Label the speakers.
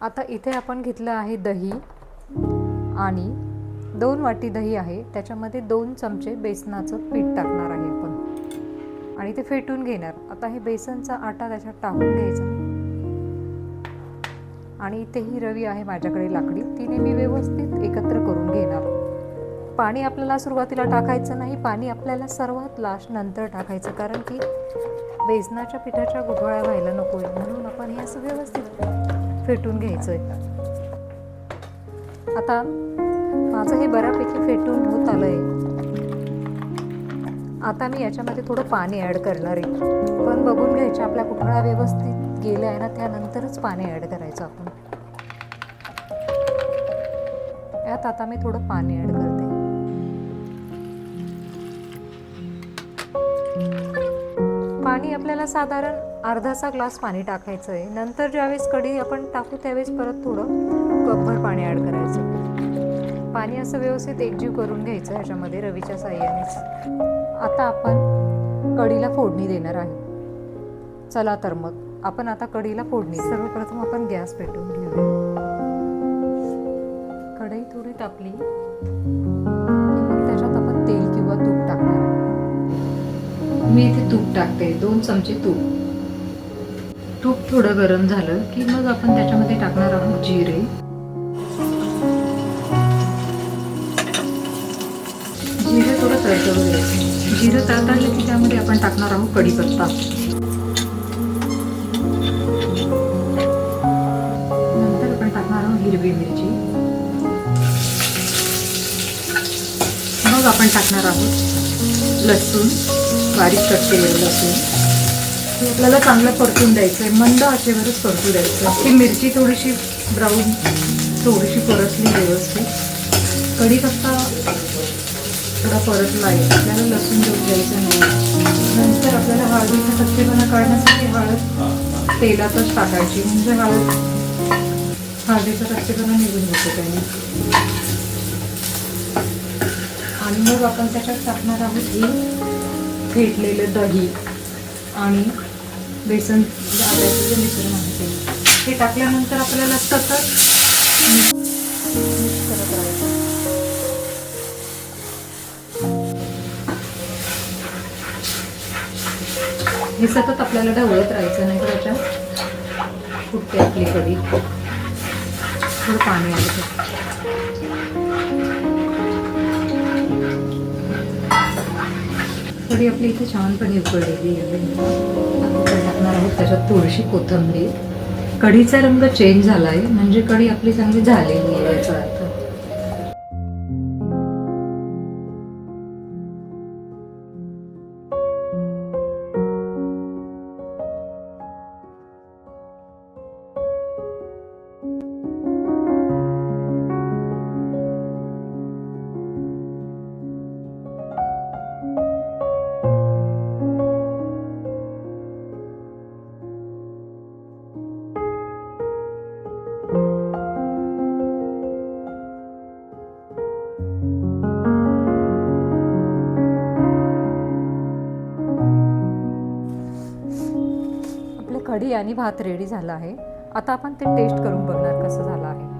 Speaker 1: आता इथे आपण घेतलं आहे दही आणि 2 वाटी दही आहे, त्याच्यामध्ये 2 चमचे बेसनाचं पीठ टाकणार आहे आपण आणि ते फेटून घेणार. आता हे बेसनचा आटा त्याच्यात टाकून घ्यायचा आणि इथे ही रवी आहे माझ्याकडे लाकडी, तिने मी व्यवस्थित एकत्र करून घेणार. पाणी आपल्याला सुरुवातीला टाकायचं नाही, पाणी आपल्याला सर्वात लास्ट नंतर टाकायचं, कारण की बेसनाच्या पिठाच्या गुठळ्या व्हायला नको आहे, म्हणून आपण हे असं व्यवस्थित फेटून घ्यायचं आहे. आता माझं हे बऱ्यापैकी फेटून होत आलं आहे. आता मी याच्यामध्ये थोडं पाणी ॲड करणार आहे, पण बघून घ्यायचे आपल्या गुठळ्या व्यवस्थित गेल्या आहे ना, त्यानंतरच पाणी ॲड करायचं आपण. यात आता मी थोडं पाणी ॲड करते. पाणी आपल्याला साधारण अर्धाचा ग्लास पाणी टाकायचं आहे. नंतर ज्यावेळेस कढी आपण टाकू त्यावेळेस परत थोडं कपभर पाणी ॲड करायचं. पाणी असं व्यवस्थित एकजीव करून घ्यायचं ह्याच्यामध्ये रवीच्या साहाय्यानेच. आता आपण कढीला फोडणी देणार आहे. चला तर मग आपण आता कढीला फोडणी. सर्वप्रथम आपण गॅस पेटवून घेऊया. कढई थोडी तापली मग त्याच्यात आपण तेल किंवा तूप टाकणार आहे. मी इथे तूप टाकते, 2 चमचे तूप. तूप थोडं गरम झालं की मग आपण त्याच्यामध्ये टाकणार आहोत जिरे. जिरे थोडं तडतडू द्यायचं. जिरं तडतडलं की त्यामध्ये आपण टाकणार आहोत कढीपत्ता. नंतर आपण टाकणार आहोत हिरवी मिरची. मग आपण टाकणार आहोत लसूण, बारीक कट केलेलं लसूण. हे आपल्याला चांगलं परतून द्यायचं आहे, मंद आचेवरच परतू द्यायचं. ही मिरची थोडीशी ब्राऊन थोडीशी परतली व्यवस्थित. कढीपत्ता थोडा परतला आहे, आपल्याला लसूण देऊन द्यायचं नाही. नंतर आपल्याला हळदीचा कच्चेपणा काढण्यासाठी हळद तेलातच टाकायची, म्हणजे हळदीचा कच्चेपणा निघून जातो त्याने. आणि मग आपण त्याच्यात टाकणार आहोत हे फेटलेलं दही आणि बेसन आल्याचं जे मिश्रण आहे ते टाकल्यानंतर आपल्याला सतत मिक्स करत राहायचं. हे सतत आपल्याला ढवळत राहायचं, नाही तर त्याच्यात फुटते आपली कढी. थोडं पाणी आलं. कढी आपली इथे छानपणे उकळलेली आहे. टाकणार आहोत त्याच्यात थोडीशी कोथिंबीर. कढीचा रंग चेंज झाला आहे, म्हणजे कढी आपली चांगली झालेली आहे याचा अर्थ. कढी आणि भात रेडी झाला आहे. आता आपण ते टेस्ट करून बघणार कसं झालं आहे.